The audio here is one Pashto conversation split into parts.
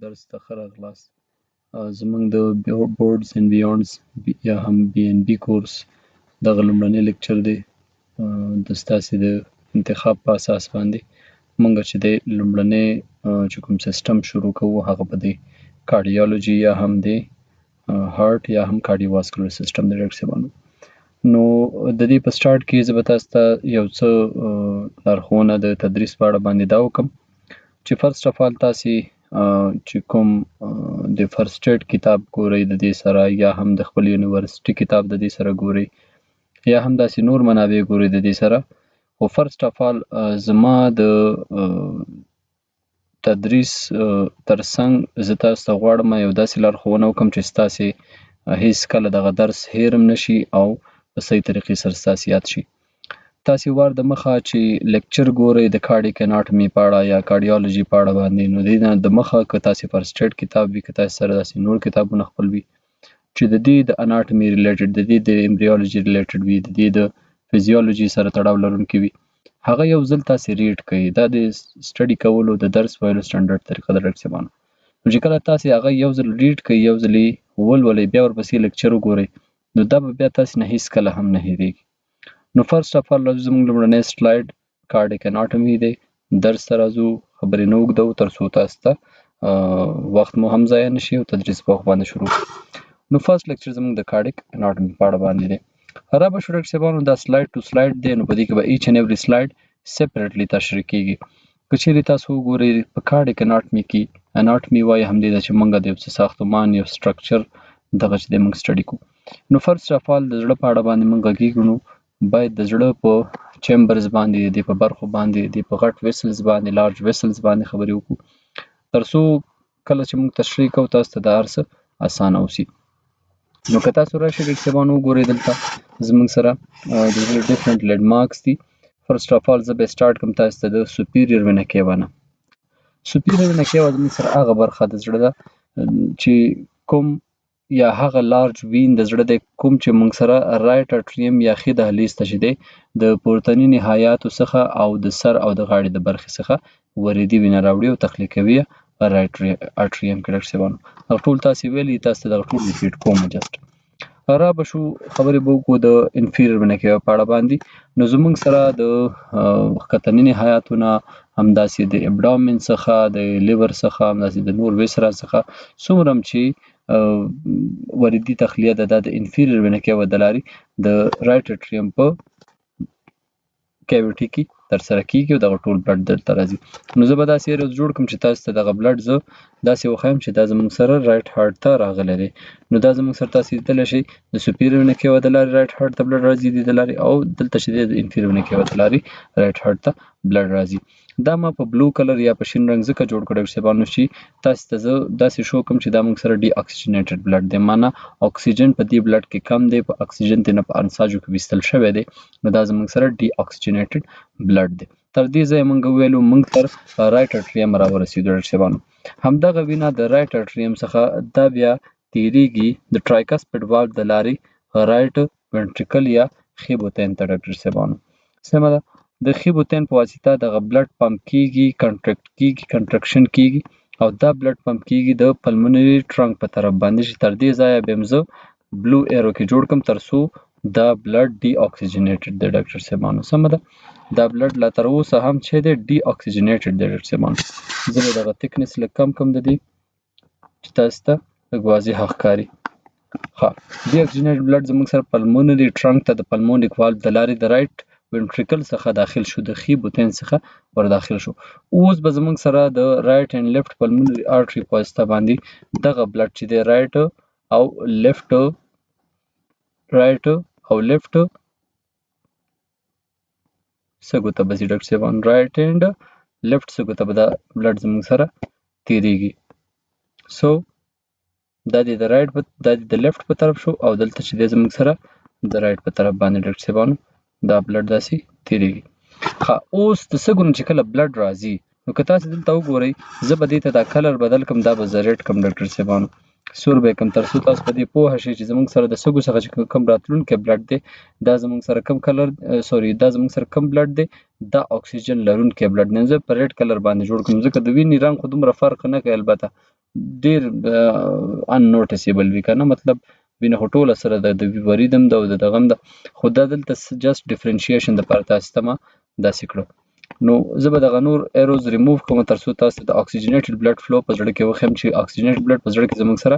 درس ته ښه راغلاست. زموږ د بورډز اینډ بیونډز یا هم بي ان بي کورس دغه لومړنی لیکچر دی د ستاسې د انتخاب په اساس باندې موږ چې د لومړنی چې کوم سیسټم شروع کوو هغه به د کارډیالوجي یا هم د هارت یا هم کارډیوواسکولر سیسټم د ډاکټر صاحبانو. نو د دې په سټارټ کې زه به تاسو ته یو څه لارښوونه د تدریس په اړه باندې دا وکړم چې فرسټ اف آل تاسې چې کوم د فرسټ ایډ کتاب ګورئ د دې سره یا هم د خپل یونیورسټي کتاب د دې سره ګورئ یا هم داسې نور منابع ګورئ د دې سره، خو فرسټ اف آل زما د تدریس ترڅنګ زه تاسو ته غواړم یو داسې لارښوونه وکړم چې ستاسې هیڅ کله دغه درس هیر هم نشي او په صحیح طریقې سره ستاسې یاد شي. تاسې وار د مخه چې لیکچر ګورئ د کارډیک اناټومي په اړه یا کارډیالوجي په اړه باندې، نو د دې نه د مخه که تاسې فرسټ ایډ کتاب وي، که تاسې سره داسې نور کتابونه خپل وي چې د دې د اناټومي ریلیټډ، د دې د امبریالوجي ریلیټډ وي، د دې د فزیولوجي سره تړاو لرونکي وي، هغه یو ځل تاسې ریډ کړئ. دا د سټډي کولو د درس ویلو سټنډرډ طریقه ده ډاکټر صاحبانو. نو چې کله تاسې هغه یو ځل ریډ کړئ، یو ځل یې ولولئ، بیا ورپسې لیکچر وګورئ، نو دا به بیا تاسې نه هیڅ کله هم نه هیریږي. نو فرسټ اف آل زموږ لومړنی سلایډ کارډیک اناټومي دی. درس ته راځو، خبرې نه اوږدوو تر څو تاسو ته وخت مو هم ضایع نشي او تدریس په وخت باندې شروع کړو. نو فرسټ لیکچر زموږ د کارډیک اناټومي په اړه باندې دی. را به شو ډاکټر صاحبانو، دا سلایډ ټو سلایډ دی، نو په دې کې به ایچ اینډ ایوری سلایډ سیپریټلی تشریح کیږي. که چیرې تاسو وګورئ په کارډیک اناټومي کې، اناټومي وایي همدې ته چې موږ د یو څه ساختمان یو سټرکچر دغه چې دی موږ سټډي کوو. نو فرسټ اف آل د زړه په اړه باندې موږ غږیږو، نو باید د زړه په چیمبرز باندې، د په برخو باندې، د په غټ ویسلز باندې، لارج ویسلز باندې خبرې وکړو تر څو کله چې موږ تشریح کوو تاسو ته دا هر څه اسانه اوسي. نو که تاسو راشئ ډاکټر صاحبانو وګورئ دلته زموږ سره د زړه ډیفرنٹ لینډ مارکس دي. فرسټ اف آل زه به سټارټ کوم تاسو ته د سوپیریور وینا کیوا نه. سوپیریور وینا کیوا زموږ سره هغه برخه د زړه ده چې کوم یا هغه لارج وین د زړه دی کوم چې موږ سره رایټ اټریم یا ښي دهلیز ته چې دی د پورتني نهایاتو څخه او د سر او د غاړې د برخې څخه وریدي وینه راوړي او تخلیه کوي رایټ اټریم کې ډاکټر صاحبانو. دغه ټول تاسې ویلي، تاسو ته دغه ټول ریپیټ کوم جسټ. را به شو خبرې به وکړو د انفیریور وینا کیوا په اړه باندې. نو زموږ سره د ښکتني نهایاتونه همداسې د ابډامن څخه، د لیور څخه، همداسې د نور ویسرا څخه څومره هم چې وریدي تخلیه ده، دا د انفیریور وینا کیوا د لارې د رایټ اټریم په کیویټي کې ترسره کیږي او دغه ټول بلډ دلته راځي. نو زه به داسې یو جوړ کړم چې تاسو ته دغه بلډ زه داسې وښیم چې دا زموږ سره رایټ هارت ته راغلی دی. نو دا زموږ سره تاسې لیدلی شئ د سوپیریور وینا کیوا د لارې رایټ هارت ته بلډ راځي د لارې، او دلته چې دی د انفیریور وینا کیوا د لارې رایټ هارت ته بلډ راځي. دا ما په بلو کلر یا په شین رنګ ځکه جوړ کړ ډاکټر صاحبانو چې تاسو ته زه داسې شو کوم چې دا موږ سره ډي اکسیجنیټډ بلډ دی، معنا اکسیجن په دې بلډ کې کم دی، په اکسیجن ته نه په انساجو کې ویستل شوی دی، نو دا زموږ سره ډي اکسیجنیټډ بلډ دی. تر دې ځایه موږ ویلو موږ تر رایټ اټریم راورسېدو ډاکټر صاحبانو. همدغه وینه د رایټ اټریم څخه دا بیا تیریږي د ټرایکاسپیډ والو د لارې رایټ وینټریکل یا خیبوتین ته ډاکټر صاحبانو. سمه ده، د خیبوتین په واسطه دغه بلډ پمپ کیږي، کنټرکشن کیږي او دا بلډ پمپ کیږي د پلمونري ټرنک په طرف باندې چې تر دې ځایه به هم زه بلو ایرو کې جوړ کړم تر څو دا بلډ ډي اکسیجنیټډ دی ډاکټر صاحبانو. سمه ده، دا بلډ لا تر اوسه هم چې دی ډي اکسیجنیټډ دی ډاکټر صاحبانو. زه به دغه تکنس لږ کم کم د دې چې تاسو ته لږ واضح ښکاري. ښه، ډي اکسیجنیټډ بلډ زموږ سره پلمونري ټرنک ته د پلمونریک والو د لارې د رایټ وینټریکل څخه داخل شو، د خیبوتین څخه ور داخل شو. اوس به زموږ سره د رایټ اینډ لیفټ پلمونري آرټري په واسطه باندې دغه بلډ چې دی رایټ او لیفټ سږو ته به ځي ډاکټر صاحبان، رایټ اینډ لیفټ سږو ته به دا بلډ زموږ سره تیریږي. سو دا د رایټ دا د لیفټ په طرف شو او دلته چې دی زموږ سره د رایټ په طرف باندې ډاکټر صاحبانو دا بلډ داسې تیریږي. ښه، اوس د سږو نه چې کله بلډ راځي نو که تاسې دلته وګورئ زه به دې ته دا کلر بدل کړم، دا به زه ریډ کړم ډاکټر صاحبانو، سور به یې کړم تر څو تاسو په دې پوهه شئ چې زموږ سره د سږو څخه چې کوم راتلونکی بلډ دی دا زموږ سره کوم کلر دا زموږ سره کوم بلډ دی، دا اکسیجن لرونکی بلډ دی. زه په ریډ کلر باندې جوړ کړم ځکه د وینې رنګ خو دومره فرق نه کوي، البته ډیر ان نوټیسیبل وي کنه، مطلب وینه خو ټوله سره ده، د وریدم ده او د دغم ده، خو دا دلته جست ډیفرنشیشن دپاره تاسو ته ما داسې کړه. نو زه به دغه نور ایروز ریموو کوم تر څو تاسو ته د اکسیجنیټډ بلډ فلو په زړه کې وښیم چې اکسیجنیټډ بلډ په زړه کې زموږ سره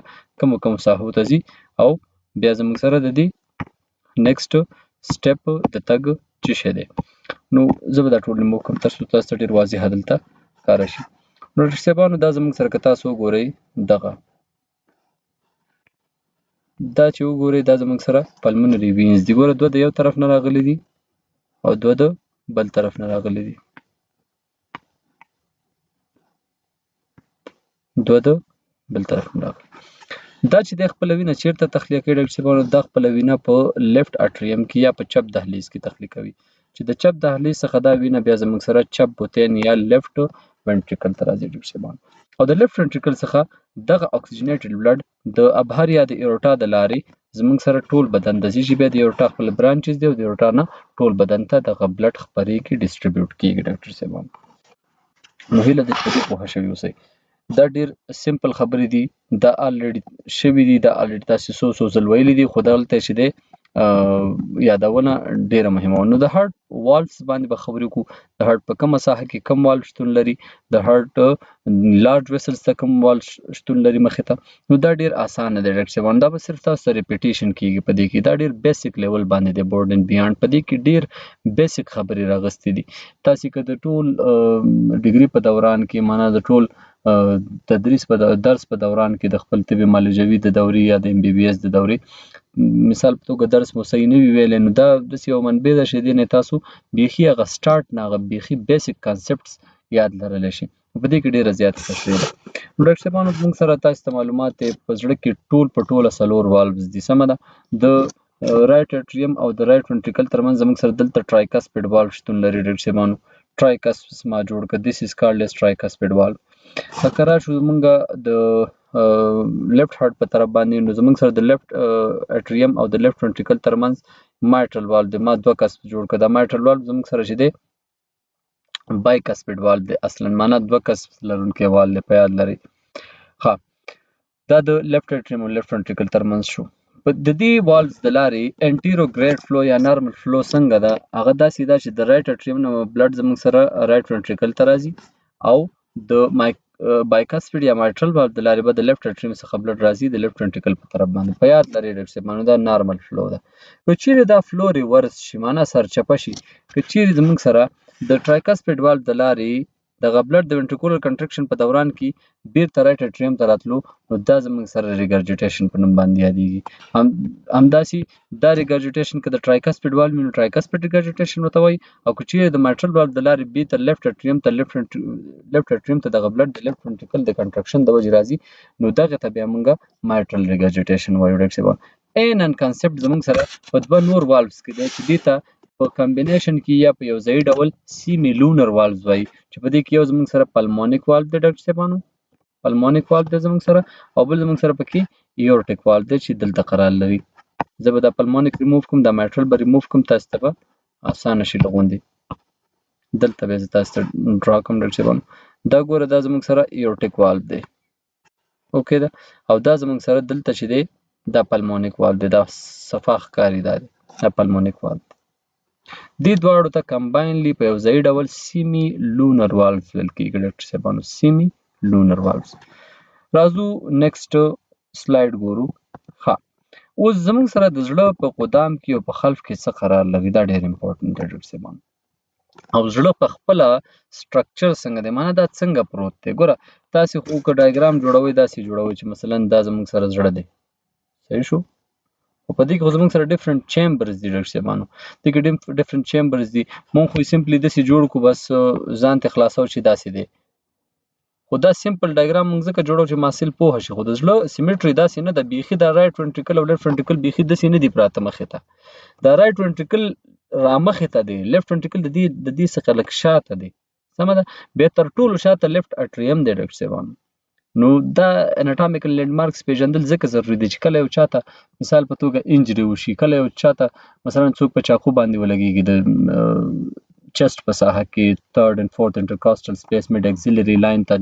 کومو ساحو ته ځي او بیا زموږ سره د دې نیکسټ سټپ د تګ څه شی دی. نو زه به دا ټول ریموو کوم تر څو تاسو ته ډېر واضحه دلته ښکاره شي. نو ډاکټر صاحبانو دا زموږ سره که تاسو وګورئ دغه دا چې وګورئ دا زموږ سره پلمنري وینز دي. ګوره دوه د یو طرف نه راغلي دي او دوه د بل طرف نه راغلي دي، دوه د بل طرف نه راغلي. دا چې دی خپله وینه چیرته تخلیه کوي ډاکټر صاحبانو؟ دا خپله وینه په لیفټ اټریم کې یا په چپ دهلیز کې تخلیه کوي، چې د چپ دهلیز څخه دا وینه بیا زموږ سره چپ بوتین یا لیفټ وینټریکل ته راځي ډاکټر صاحبانو. او د لیفټ وینټریکل څخه دغه اکسیجنیټډ بلډ د ابهر یا د ایورټا د لارې زموږ سره ټول بدن ته ځي، چې بیا د ایورټا خپل برانچز دی او د ایورټا نه ټول بدن ته دغه بلډ خپرېږي، ډسټریبیوټ کېږي ډاکټر صاحبانو. نو هیله ده چې په دې پوهه شوي اوسئ. دا ډیر سمپل خبرې دي، دا الریډي شوي دي، دا الریډي تاسو څو ځل ویلي دي، خو دلته چې دی یادونه ډیره مهمه وه. نو د هارت والفز باندې به خبرې وکړو، د هارت په کومه ساحه کې کوم والف شتون لري، د هارت لارج ویسلز ته کوم والف شتون لري مخې ته. نو دا ډیر اسانه دی ډاکټر صاحبان، دا به صرف تاسو ته ریپیټیشن کیږي په دې کې، دا ډیر بیسیک لیول باندې دی، بورډ اینډ بیانډ په دې کې ډیر بیسیک خبرې راغستې دي. تاسو که د ټول ډیګري په دوران کې معنا د ټول تدریس په درس په دوران کې د خپل طب معالجوي د دورې یا د ام بي بي اس د دورې مثال په توګه درس مو صحیح نه وي ویلی، نو دا داسې یو منبع ده چې دې نه تاسو بیخي هغه سټارټ نه هغه بیخي بیسیک کانسپټس یاد لرلی شي، په دې کې ډېره زیاته تشریح ده. نو ډاکټر صاحبانو زموږ سره تاسو ته معلومات دی په زړه کې ټول په ټوله 4 والوز دي، سمه ده. د رایټ اټریم او د رایټ وینټریکل ترمنځ زموږ سره دلته ټرایکاسپیډ والو شتون لري ډاکټر صاحبانو، ټرایکاسپس ما جوړ کړ، دیس از کالډ اس ټرایکاسپیډ والو. که راشو زمونږ د لیفټ هارت په طرف باندې، نو زمونږ سره د لیفټ اټریم او د لیفټ وینټریکل ترمنځ مایټرل والو دی، ما دوه کاسپ جوړ کړ. دا مایټرل والو زمونږ سره چې دی بای کاسپیډ والو دی، اصلا معنا دوه کاسپ لرونکی والو دی، په یاد لرئ. ښه دا د لیفټ اټریم او لیفټ وینټریکل ترمنځ شو. د دې والوز د لارې انټیرو ګریډ فلو یا نارمل فلو څنګه ده، هغه داسې ده چې د رایټ اټریم نه بلډ زموږ سره رایټ وینټریکل ته راځي او د بایکاسپیډ یا مایټرل والو د لارې به د لیفټ اټریم څخه بلډ راځي د لیفټ وینټریکل په طرف باندې، په یاد لرئ ډاکټر صاحبانو دا نارمل فلو ده. که چیرې دا فلو ریورس شي معنا سرچپه شي، که چیرې زموږ سره د ټرایکاسپیډ والو د لارې دغه بلډ د وینټریکولر کنټرکشن په دوران کې بیرته رایټ اټریم ته راتلو، نو دا زموږ سره ریګرجیټیشن په نوم باندې یادیږي. همداسې دا ریګرجیټیشن که د ټرایکاسپیډ والو وي نو ټرایکاسپیډ ریګرجیټیشن ورته وایي، او که چیرې د مایټرل والو د لارې بیرته لیفټ اټریم ته دغه بلډ د لیفټ وینټریکل د کنټرکشن د وجې راځي، نو دغه ته بیا موږ مایټرل ریګرجیټیشن وایو ډاکټر صاحب. عیناً کانسپټ زموږ سره په دوه نور والوز کې دی چې دې ته په کمبینیشن کې یا په یو ځایي ډول سیمی لونر والوز وایي، چې په دې کې یو زموږ سره پلمونیک والو دی ډاکټر صاحبانو، پلمونیک والو دی زموږ سره، او بل زموږ سره پکې ایورټیک والو دی چې دلته قرار لري. زه به دا پلمونیک ریموف کوم، دا مایټرل به ریموف کوم، تاسو ته به اسانه شي لغوندې. دلته به زه تاسو ته ډرا کوم ډاکټر صاحبانو، دا ګوره دا زموږ سره ایورټیک والو دی، اوکې ده، او دا زموږ سره دلته چې دی دا پلمونیک والو دی، دا صفا ښکاري دا دی، دا پلمونیک والو دی. دې دواړو ته کمباینلی په یو ځایي ډول سیمی لونر والوز ویل کېږي ډاکټر صاحبانو، سیمی لونر والوز. راځو نیکسټ سلایډ ګورو. ښه اوس زموږ سره د زړه په قدام کې او په خلف کې څه قرار لري، دا ډېر امپورټنټ دی ډاکټر صاحبانو. او زړه په خپله سټرکچر څنګه دی، معنا دا څنګه پروت دی. ګوره تاسې خو که ډایګرام جوړوئ داسې جوړوئ چې مثلا دا زموږ سره زړه دی، صحیح شو، خو په دې کې خو زموږ سره ډفرنټ چیمبرز دي ډاکټر صاحبانو، دې کې ډفرنټ چیمبرز دي، مونږ خو یې سمپلي داسې جوړ کړو بس ځان ته خلاصو چې داسې دی، خو دا سمپل ډایګرام موږ ځکه جوړو چې محصل پوه شي. خو د زړه سیمیټري داسې نه ده، بیخي دا رایټ وینټریکل او لیفټ وینټریکل بیخي داسې نه دي پراته مخې ته، دا رایټ وینټریکل را مخې ته دی، لیفټ وینټریکل د دې څخه لږ شاته دی، سمه ده. بیا تر ټولو شاته لیفټ اټریم دی ډاکټر صاحبانو. نو دا اناټامیکل لینډ مارکس پیژندل ځکه ضروري دي چې کله یو چاته مثال په توګه انجری وشي، کله یو چاته مثلا څوک په چاقو باندې ولګېږي، د چست په ساحه کې third and fourth intercostal space mid axillary line ته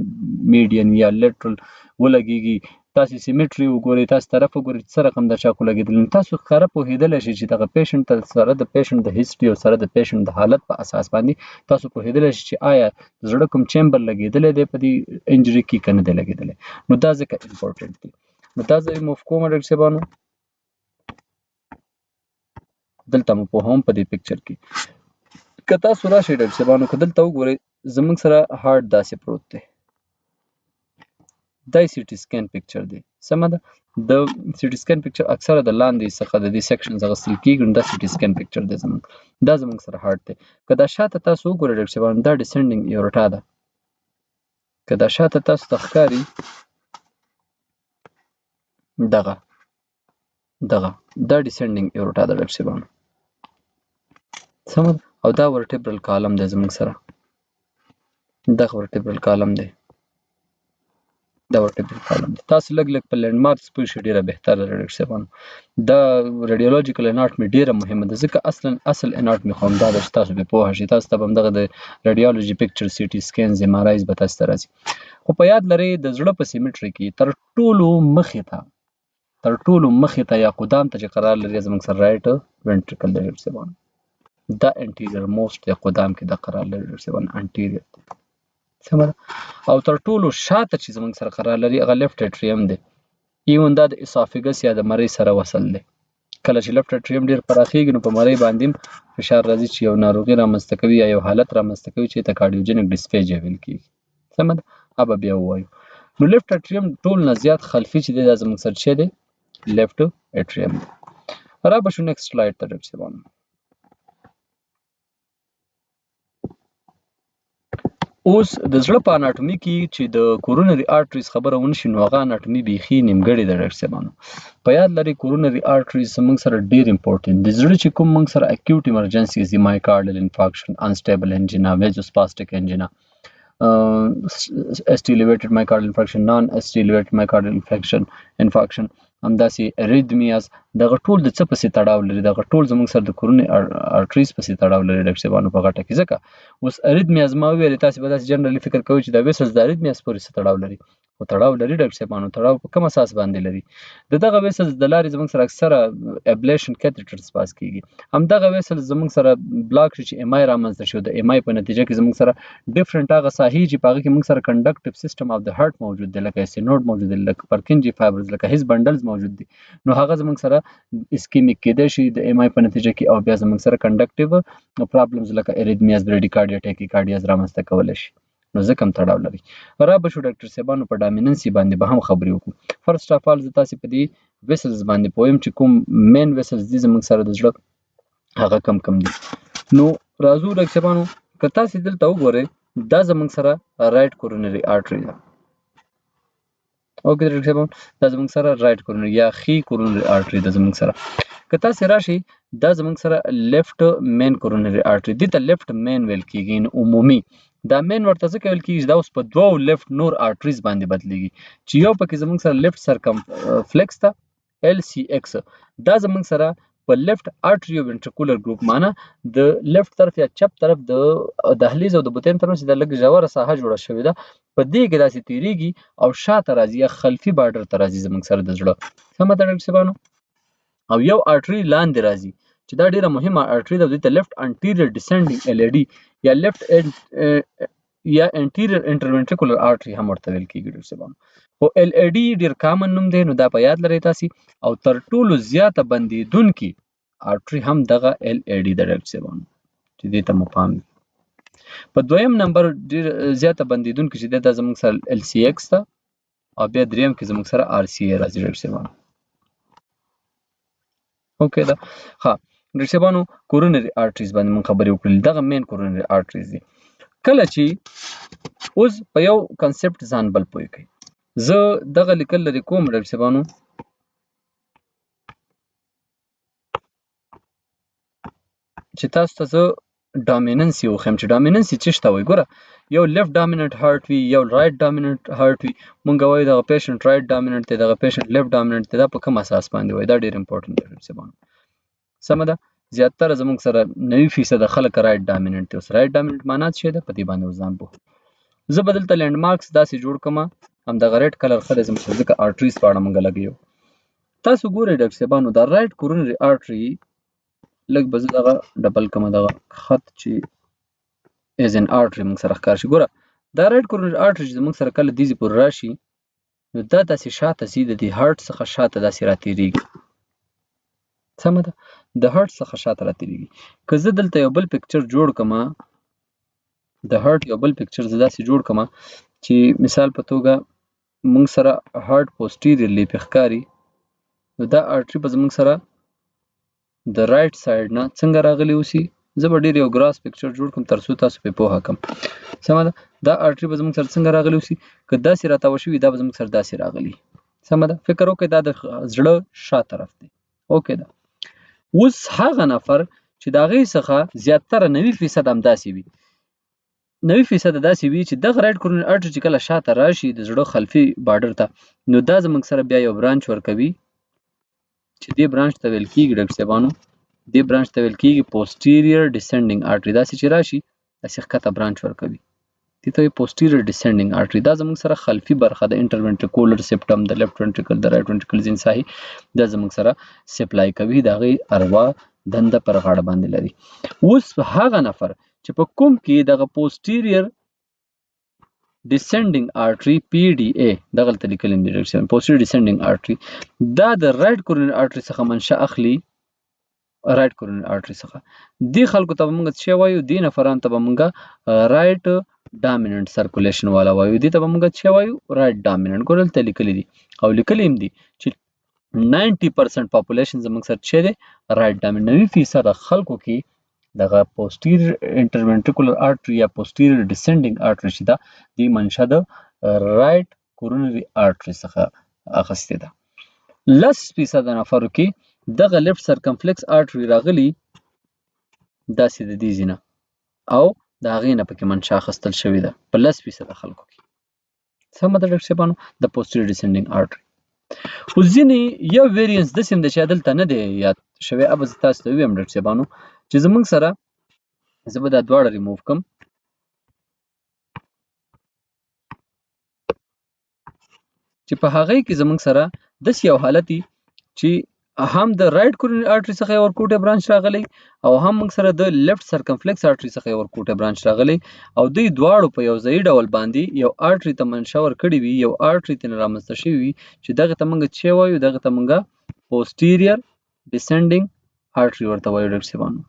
median یا lateral ولګیږي. تاسو سیمیټري وګورئ، تاسو طرف وګورئ څه رقم د چا کو لګېدل، نو تاسو ښکاره پوهېدلی شئ چې دغه پیشنټ ته سره د پیشنټ د هیسټري او سره د پیشنټ د حالت په اساس باندې تاسو پوهېدلی شئ چې آیا د زړه کوم چیمبر لګېدلی دی په دې انجري کې که نه دی لګېدلی. نو دا ځکه امپورټنټ دي. نو دا ځای موف کومه ډاکټر صاحبانو، دلته مو پوهوم په دې پکچر کې. که تاسو راشئ ډاکټر صاحبانو، که دلته وګورئ زموږ سره هارټ داسې پروت دی، دا سی ټي سکین پکچر دی. سمه ده، د سی ټي سکین پکچر اکثره د لاندې څخه د دې سیکشنز اخیستل کېږي، نو دا سی ټي سکین پکچر دی زموږ، دا زموږ سره هارټ دی. که دا شاته تاسو وګورئ ډاکټر صاحبانو، دا ډیسنډینګ ایورټا ده. که دا شاته تاسو ته ښکاري دغه دا ډیسنډینګ ایورټا ده ډاکټر صاحبانو، سمه ده. او دا ورټیبرل کالم دی زموږ سره، دغه ورټیبرل کالم دی، دا ورټیبرل کالم دی. تاسو لږ په لینډ مارکس پوه شئ ډېره بهتره ده ډاکټر صاحبانو. دا ریډیولوژیکل اناټمي ډېره مهمه ده، ځکه اصل اناټمي خو همدا ده چې تاسو پرې پوهه شئ. تاسو ته به همدغه د ریډیولوژي پکچر، سی ټي سکینز، ایم آر آیز به تاسو ته راځي. خو په یاد لرئ د زړه په سیمیټري کې تر ټولو مخې ته یا قدام ته چې قرار لري زموږ سره رایټ وینټریکل دی ډاکټر صاحبانو. دا انټیریور موسټ دی، قدام کې دا قرار لري ډاکټر صاحبانو، انټیریور دی. سمه ده. او تر ټولو شاته چې زموږ سره قرار لري هغه لیفټ اټریم دی. ایون دا د اسافیګس یا د مرۍ سره وصل دی. کله چې لیفټ اټریم ډېر پراخیږي نو په مرۍ باندې فشار راځي چې یو ناروغي رامنځته کوي یا یو حالت رامنځته کوي چې ته کارډیوجنک ډسپیجیا ویل کېږي. سمه ده، ابه بیا ووایو. نو لیفټ اټریم ټول نه زیات خلفي چې دی دا زموږ سره څه دی، لیفټ اټریم دی. را به شو نیکسټ سلایډ ته ډاکټر صاحبانو. اوس د زړه په اناټومي کې چې د کورونري آرټریز خبره ونشي نو هغه اناټومي بیخي نیمګړې ده ډاکټر صاحبانو. په یاد لرئ کورونري آرټریز موږ سره ډېر امپورټنت دي. زړه چې کوم موږ سره اکیوټ ایمرجنسیز دي، مایکارډل انفارکشن، انسټیبل انجینا، ویزوسپاسټیک انجینا، ST elevated myocardial infarction، non ST elevated myocardial infarction، همداسې اریدمیاز، دغه ټول د څه پسې تړاو لري؟ دغه ټول زموږ سره د کورونري آرټریز پسې تړاو لري ډاکټر صاحبانو په غټه کې. ځکه اوس اریدمیاز ما وویلې، تاسې به داسې جنرالي فکر کوئ چې دا ویسلز د اریدمیاز پورې څه تړاو لري، خو تړاو لري ډاکټر صاحبانو. تړاو په کوم اساس باندې لري؟ د دغه ویسلز د لارې زموږ سره اکثره ابلیشن کیتیټرز پاس کېږي. همدغه ویسلز زموږ سره بلاک شي چې MI رامنځته شي، د MI په نتیجه کې زموږ سره ډیفرنٹ هغه ساحې چې په هغه کې موږ سره کنډکټیو سیسټم اف د هارت موجود دی، لکه سینوډ موجود دی، لکه پرکنجي فایبرز، لکه هیز بنډلز موجود دي. نو هغه زموږ سره اسکیمیک کېدای شي د MI په نتیجه کې، او بیا زموږ سره کنډکټیو پرابلمز لکه اریدمیاز، بریډیکارډیا، ټیکیکارډیاز رامنځته کولی شي. نو ځکه هم تړاو لري. را به شو ډاکټر صاحبانو په ډامیننسي باندې به هم خبرې وکړو. فرسټ اف آل زه تاسې په دې ویسلز باندې پویم چې کوم مین ویسلز دي زموږ سره د زړه هغه کم دي. نو راځو ډاکټر صاحبانو، که تاسې دلته وګورئ دا زموږ سره رایټ کورونري آرټري ده. اوکې ډاکټر صاحبانو، دا زموږ سره رایټ کورونري یا ښي کورونري آرټري ده زموږ سره. که تاسې راشئ دا زموږ سره لیفټ مین کورونري آرټري، دې ته لیفټ مین ویل کېږي. عمومي دا مین ورته ځکه ویل کېږي چې دا اوس په دوو لیفټ نور آرټریز باندې بدلېږي، چې یو پکې زموږ سره لیفټ سرکم فلیکس ته LCX، دا زموږ سره په لیفټ آرټریو وینټریکولر ګروپ، معنا د لیفټ طرف یا چپ طرف د دهلیز او د بطن ترمنځ د لږ ژوره ساحه جوړه شوې ده، په دې کې داسې تیریږي او شاته راځي یا خلفي بارډر ته راځي زموږ سره د زړه. سمه ده ډاکټر صاحبانو. او یو آرټري لاندې راځي چې دا ډیره مهمه آرټري ده، دې ته لیفټ انټیریور ډیسنډینګ LAD یا لیفټ یا انټیریور انټروینټریکولر آرټري هم ورته ویل کېږي ډاکټر صاحبانو. خو LAD ډیر کامن نوم دی، نو دا په یاد لرئ تاسې. او تر ټولو زیاته بندېدونکي آرټري هم دغه LAD ده ډاکټر صاحبانو، چې دې ته مو پام وي. په دویم نمبر ډیر زیاته بندېدونکي چې دی دا زموږ سره LCX ده، او بیا دریم کې زموږ سره RCA راځي ډاکټر صاحبانو. اوکې ده. ها ډاکټر صاحبانو، کورونري آرټریز باندې موږ خبرې وکړلې، دغه مین کورونري آرټریز دي. کله چې اوس په یو کنسپټ ځان بل پوه کوي، زه دغه لیکل لري کوم ډاکټر صاحبانو، چې تاسو ته زه ډامیننسي وښیم چې ډامیننسي څه شته وایي. ګوره، یو لیفټ ډامیننټ هارټ وي، یو رایټ ډامیننټ هارټ وي. مونږ وایو دغه پیشنټ رایټ ډامیننټ دی، دغه پیشنټ لیفټ ډامیننټ دی. دا په کوم اساس باندې وایي؟ دا ډېر امپورټنټ دی ډاکټر صاحبانو. سمه ده. زیاتره زموږ سره 90% خلک رایټ ډامیننټ دي. اوس رایټ ډامیننټ معنا څه ده په دې باندې ځان پوه. زه به دلته لینډ مارکس داسې جوړ کړم همدغه ریډ کلر ښه دی زموږ سره ځکه آرټریز په اړه موږ لګیو. تاسو ګورئ ډاکټر صاحبانو دا رایټ کورونري آرټري لږ به زه دغه ډبل کړم دغه خط چې ایز ان آرټري موږ سره ښکار شي. ګوره دا رایټ کورونري آرټري چې زموږ سره کله دیزې پورې راشي نو دا داسې شاته ځي د دې هارټ څخه شاته داسې راتېرېږي. سمه ده د هارټ څخه شاته راتېرېږي. که زه دلته یو بل پکچر جوړ کړم د هارټ یو بل پکچر زه داسې جوړ کړم چې مثال په توګه موږ سره هارټ پوسټیریرلی پې ښکاري نو دا آرټري به زموږ سره د رایټ سایډ نه څنګه راغلی اوسي. زه به ډېر یو ګراس پکچر جوړ کړم تر څو تاسو پې پوهه کړم. سمه ده دا آرټري به زموږ سره څنګه راغلی اوسي که داسې راتاوه شوي دا به زموږ سره داسې راغلي. سمه ده فکر وکړئ دا د زړه شا طرف دی. اوکې ده اوس هغه نفر چې د هغې څخه زیاتره 90% همداسې وي 90% داسې وي چې دغه رایټ کورونري آرټري چې کله شاته راشي د زړه خلفي بارډر ته نو دا زموږ سره بیا یو برانچ ورکوي چې دې برانچ ته ویل کېږي ډاکټر صاحبانو دې برانچ ته ویل کېږي پوسټیریر ډیسنډینګ آرټري. داسې چې راشي داسې ښکته برانچ ورکوي دې ته وایي پوسټیریر ډیسنډینګ آرټري. دا زموږ سره خلفي برخه د انټرونټریکولر سپټم د لیفټ ونټریکل د رایټ ونټریکل ځینې ساحې دا زموږ سره سپلای کوي د هغې اروا دنده پر غاړه باندې لري. اوس هغه نفر چې په کوم کې دغه پوسټیریر ډیسنډینګ آرټري PDA دغلته لیکلی دی پوسټیریر ډیسنډینګ آرټري دا د رایټ کورونري آرټري څخه منشأ اخلي. رایټ کورونري آرټري څخه دې خلکو ته به موږ څه وایو دې نفرانو ته به موږ رایټ ډامیننټ سرکولیشن والا وایو. دې ته به موږ څه وایو رایټ ډامیننټ. ګوره دلته لیکلی دي او لیکلی هم دي چې 90% پاپولیشن زموږ سره چې دی رایټ ډامیننټ 90% خلکو کې دغه پوسټیریر انټرونټریکولر آرټري یا پوسټیریر ډیسنډینګ آرټري چې ده دې منشأ د رایټ کورونري آرټري څخه اخیستې ده. 10% نفرو کې دغه لیفټ سرکمفلکس آرټري راغلي داسې د دې ځینه او د هغې نه پکې منشأ اخیستل شوې ده په 10% خلکو کې. سمه ده ډاکټر صاحبانو د پوسټیریر ډیسنډینګ آرټري. خو ځینې یو ویریئنس داسې هم ده چې دلته نه دی یاد شوی ابه زه تاسو ته ووایم ډاکټر صاحبانو چې زموږ سره زه به دا دواړه ریموو کړم چې په هغې کې زموږ سره داسې یو حالت وي چې هم د رایټ کورونري آرټري څخه یو ورکوټی برانچ راغلی او هم موږ سره د لیفټ سرکمفلکس آرټري څخه یو ورکوټی برانچ راغلی او دوی دواړو په یو ځایي ډول باندې یو آرټري ته منشأ ورکړې وي یو آرټري ته رامنځته شوي وي چې دغې ته موږ څه وایو دغې ته موږ پوسټیریر ډیسنډینګ آرټري ورته وایو ډاکټر صاحبانو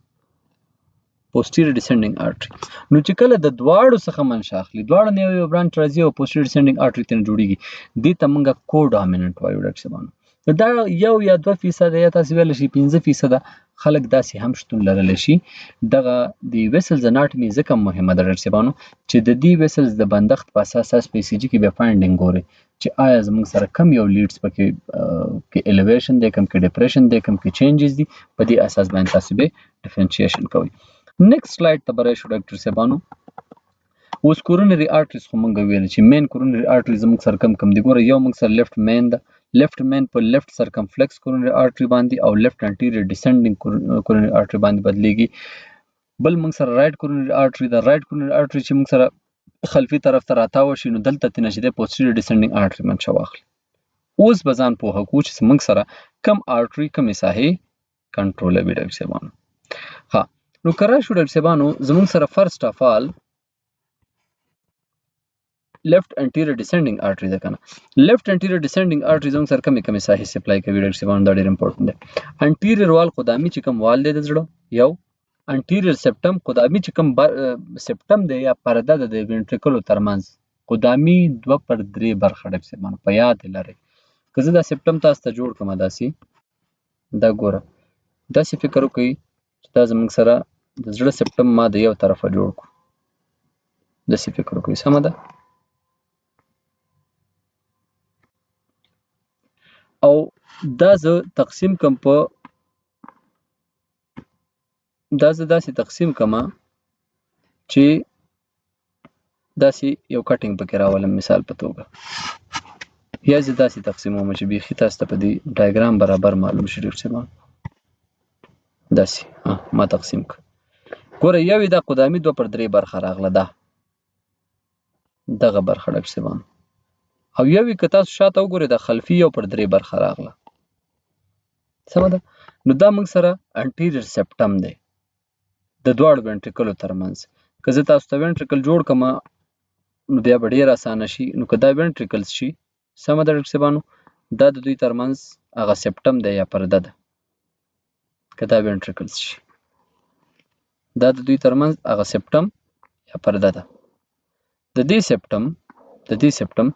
posterior descending artery. نو چې کله د دواړو څخه منشأ اخلي دواړو نه یو برانچ راځي او posterior descending artery ته جوړیږي دې ته موږ کوډامیننټ وایو ډاکټر صاحبانو. دا 1 یا 2% یا تاسو ویلی شي 15% خلک داسې هم شتون لرلی شي. دغه د ویسلز اناټمي ځکه مهمه ده ډاکټر صاحبانو چې د دې ویسلز د بندښت په اساس تاسو په ECG کې بیا فایندینګ ګورئ چې آیا زموږ سره کم یو لیډز پکې کې الیویشن دی کم کې ډپریشن دی کم کې چینجز دي په دې اساس باندې تاسو به ډیفرنشیشن کوئ. نیکسټ سلاید ته به راشو ډاکټر صاحبانو. اوس کورونري آرټریز خو موږ ویل چې مین کورونري آرټري زموږ سره کم دي. ګوره یو موږ سره لیفټ مین ده لیفټ مین په لیفټ سرکمفلکس کورونري آرټري باندې او لیفټ انټیریور ډیسنډینګ کورونري آرټري باندې بدلیږي. بل موږ سره رایټ کورونري آرټري ده رایټ کورونري آرټري چې موږ سره خلفي طرف ته راتاوه شي نو دلته ترنه چې دی پوسټیریور ډیسنډینګ آرټري منشأ واخلي. اوس به ځان پوهه کوو چې موږ سره کم آرټري کمې ساحې کنټرولوي ډاکټر صاحبانو. ها نو که راشو ډاکټر صاحبانو زموږ سره فرسټ اف آل لیفټ انټیریور ډیسنډینګ آرټري ده کنه لیفټ انټیریور ډیسنډینګ آرټري زموږ سره کمې ساحې سپلای کوي ډاکټر صاحبانو دا ډېر امپورټنټ دی. انټیریور وال قدامي چې کوم وال دی د زړه یو انټیریور سپټم قدامي چې کوم سپټم دی یا پرده ده د وینټریکلو ترمنځ قدامي 2/3 برخه ډاکټر صاحبانو په یاد لرئ. که زه دا سپټم تاسو ته جوړ کړم داسې دا ګوره داسې فکر وکړئ چې دا زموږ سره د زړه سپټم ما د یو طرفه جوړ کړو داسې فکر وکړئ سمه ده او دا زه تقسیم کم په دا زه داسې تقسیم کما چې داسې یو کټینګ پکې راولم مثال په توګه یا زه داسې تقسیموم چې بیخي تاسو ته په دې ډایګرام برابر معلوم شي ډاکټر صاحب. داسې ما تقسیم کړ. ګوره یو دا قدامي 2/3 برخه راغله دغه برخه ډاکټر صاحبانو، او یو که تاسو شاته وګورئ د خلفي 1/3 برخه راغله. سمه ده؟ نو دا موږ سره انټیریور سپټم دی د دواړو وینټریکلو ترمنځ. که زه تاسو ته وینټریکل جوړ کړم نو بیا به ډېر اسانه شي. نو که دا وینټریکلز شي، سمه ده ډاکټر صاحبانو، دا د دوی ترمنځ هغه سپټم دی یا پرده ده. که دا وینټریکلز شي، دا د دوی ترمنځ هغه سپټم یا پرده ده. د دې سپټم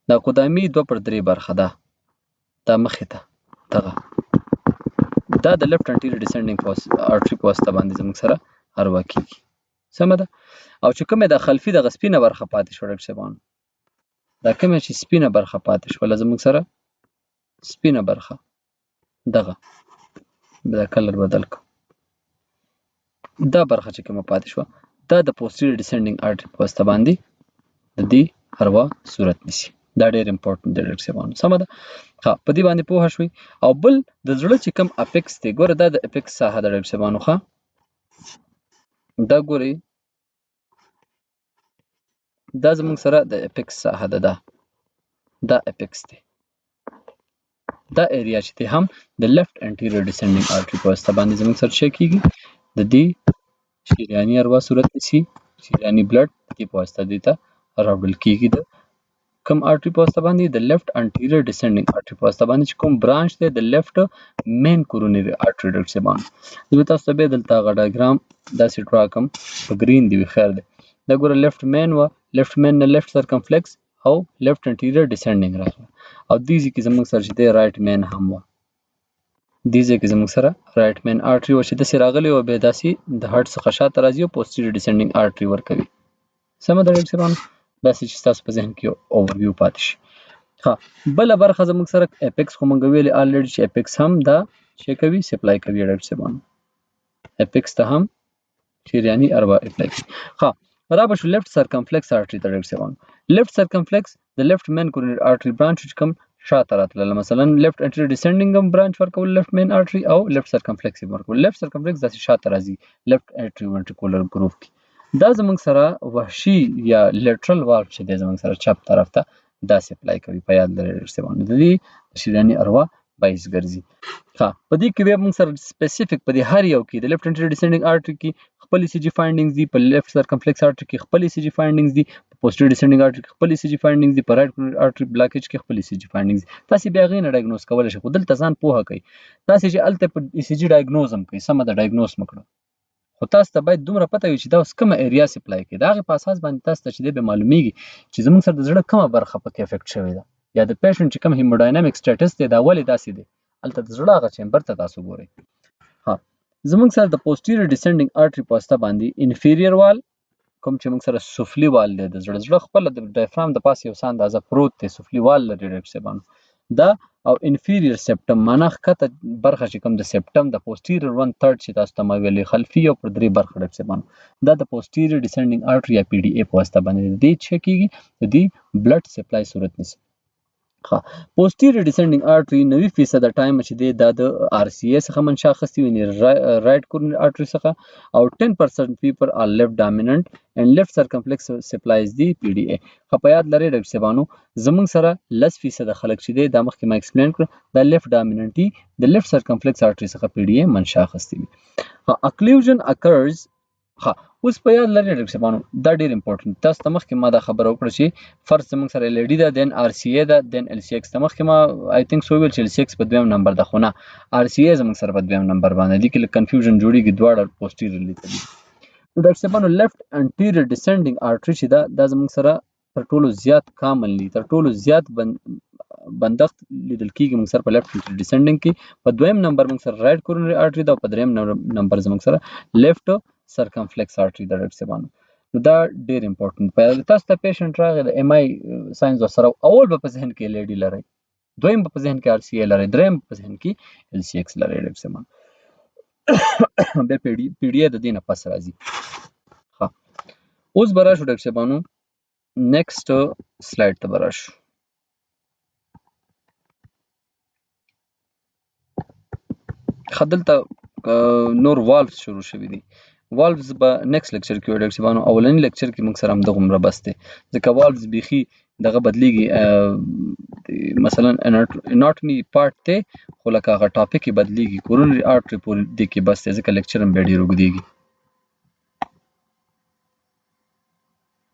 دا قدامي 2/3 برخه ده، دا مخې ته دغه دا د لیفټ انټیریور ډیسنډینګ آرټري په واسطه باندې زموږ سره اروا کیږي. سمه ده؟ او چې کومه د خلفي دغه سپینه برخه پاتې شوه ډاکټر صاحبانو، دا کومه چې سپینه برخه پاتې شوله زموږ سره، سپینه برخه دغه دا کلر بدل کړو، دا برخه چې کومه پاتې شوه دا د پوسټیریور ډیسنډینګ آرټري په واسطه باندې د دې اروا صورت نیسي. دا ډېر امپورټنت دی ډاکټر صاحبانو. سمه ده؟ ښه، په دې باندې پوه شوئ. او بل د زړه چې کوم اپیکس دی، ګوره دا د اپیکس ساحه ده ډاکټر صاحبانو. ښه، دا ګورئ دا زموږ سره د اپیکس ساحه ده، دا اپیکس دی. دا ایریا چې دی هم د لیفټ انټیریور ډیسنډینګ آرټري په واسطه باندې زموږ سره څه کیږي، د دې شریاني اروا صورت نیسي. شریاني بلډ د دې په واسطه دې ته راوړل کیږي د کوم آرټري په واسطه باندې، د لیفټ انټیریور ډیسنډینګ آرټري په واسطه باندې چې کوم برانچ دی د لیفټ مین کورونري آرټري ډاکټر صاحبانو. زه تاسو ته بیا دلته هغه ډایګرام داسې ډرا کوم، په ګرین دی وي، خیر دی. دا ګوره لیفټ مین وه، لیفټ مین نه لیفټ سرکمفلیکس او لیفټ انټیریور ډیسنډینګ راغله. او دې ځای کې زموږ سره چې دی رایټ مین هم وه، دې ځای کې زموږ سره رایټ مین آرټري وه چې داسې راغلی وه، بیا داسې د هډ څخه شاته راځي او پوسټیریور ډیسنډینګ آرټري ورکوي. سمه ده ډاکټر صاحبانو؟ داسې چې ستاسو په ذهن کې اوورویو پاتې شي. ها، بله برخه زموږ سره اپیکس خو مونږ ویلې آلریډي چې اپیکس هم دا چې کوي سپلای کوي ډاکټر صاحبانو، اپیکس ته هم شریاني اروا اپلای کوي. ها، را به شو لیفټ سرکمفلیکس آرټري ته ډاکټر صاحبانو. لیفټ سرکمفلیکس د لیفټ مین کورونري آرټري برانچ چې کوم شاته راتلله، مثلا لیفټ انټیریور ډیسنډینګ هم برانچ ورکول لیفټ مین آرټري او لیفټ سرکمفلیکس هم ورکول. لیفټ سرکمفلیکس داسې شاته راځي لیفټ اټریو ventricular ګروپ کې. دا زموږ سره وحشي یا لیټرل والف چې دی زموږ سره چپ طرف ته دا سپلای کوي. په یاد لرئ ډاکټر صاحبانو، د دې شریاني اروا باعث ګرځي. ها، په دې کې بیا موږ سره سپیسیفیک په دې هر یو کې د لیفټ انټیریور ډیسنډینګ آرټري کې خپل ای سی جی فایندینګز دي، په لیفټ سرکمفلیکس آرټري کې خپل ای سی جی فایندینګز دي، په پوسټیریور ډیسنډینګ آرټري کې خپل ای سی جی فایندینګز دي، په رایټ کورونري آرټري بلاکیج کې خپل ای سی جی فایندینګز دي. تاسې بیا هغې نه ډایګنوز کولی شئ، خو دلته ځان پوهه کوئ. تاسې چې هلته په ای سی جي ډایګنوز هم کوئ، سمه ده ډایګنوز مه کړه، خو تاسو ته باید دومره پته وي چې دا اوس کومه ایریا سپلای کوي. د هغې په اساس باندې تاسو ته چې دی بیا معلومیږي چې زموږ سره د زړه کومه برخه پکې افیکټ شوې ده، یا د پیشنټ چې کوم هیموډاینامیک سټیټس دی دا ولې داسې دی. هلته د زړه هغه چیمبر ته تاسو ګورئ. ها، زموږ سره د پوسټیریور ډیسنډینګ آرټري په واسطه باندې انفیریور وال کوم چې موږ سره سفلي وال دی، د زړه خپله د ډایفرام د پاسه یو څه اندازه پروت دی، سفلي وال لري ډاکټر صاحبانو. دا او انفیریور سپټم معنا ښکته برخه چې کوم د سپټم د پوسټیریور 1/3 چې تاسو ته ما ویلې خلفي 1/3 برخه ډاکټر صاحبانو، دا د پوسټیریور ډیسنډینګ آرټري یا پی ډي ای په واسطه باندې د دې څه کیږي، د دې بلډ سپلای صورت نیسي. ها، پوسټیریور ډیسنډینګ آرټري 90% د ټایم چې دی دا د آر سی ای څخه منشا اخیستې وي، رایټ کورونري آرټري څخه، او 10% پیپل آر لیفټ ډامیننٹ اینڈ لیفټ سرکمفلیکس سپلایز دی پی ډي ای. خو په یاد لرئ ډاکټر صاحبانو، زموږ سره 10% خلک چې دی دا مخکې ما ایکسپلین کړ دا لیفټ ډامیننٹ دي، د لیفټ سرکمفلیکس آرټري څخه پی ډي ای منشا اخیستې وي. اکلوژن اکرز. ها، اوس په یاد لرئ ډاکټر صاحبانو دا ډېر امپورټنت. تاسو ته مخکې ما دا خبره وکړه چې فرض زموږ سره ال ای ډي ده، دین آر سی ای ده، دین ال سی ایکس ده. مخکې ما آی تھنک سو ویل چې ال سی ایکس په دویم نمبر ده، خو نه، آر سی ای زموږ سره په دویم نمبر باندې دي، کې لږ کنفیوژن جوړیږي، دواړه پوسټیریورلی ته دي. نو ډاکټر صاحبانو لیفټ انټیریور ډیسنډینګ آرټري چې ده دا زموږ سره تر ټولو زیات کامنلی، تر ټولو زیات بندښت لیدل کیږي موږ سره په لیفټ انټیریور ډیسنډینګ کې. په دویم نمبر موږ سره رایټ کورونري آرټري ده، او په دریم نمبر زموږ سره لیفټ سرکمفلیکس آرټري ده ډاکټر صاحبانو. نو دا ډېر امپورټنت. تاسو ته پیشنټ راغی د ایم آی ساینس ورسره، اول به په ذهن کې ال ای ډي لرئ، دویم به په ذهن کې آر سی ای لرئ، دریم په ذهن کې ال سی ایکس لرئ ډاکټر صاحبانو. بیا پی ډي ای د دې نه پس راځي. ها، اوس به راشو ډاکټر صاحبانو نیکسټ سلایډ ته به راشو. ښه، دلته نور والفز شروع شوي دي. والفز به نیکسټ لیکچر کې وایو ډاکټر صاحبانو. اولني لیکچر کې موږ سره همدغومره بس دی، ځکه والفز بیخي دغه بدلیږي، مثلا اناټومي پارټ دی خو لکه هغه ټاپک یې بدلیږي، کورونري آرټري پورې دې کې بس دی، ځکه لیکچر هم بیا ډېر اوږدیږي.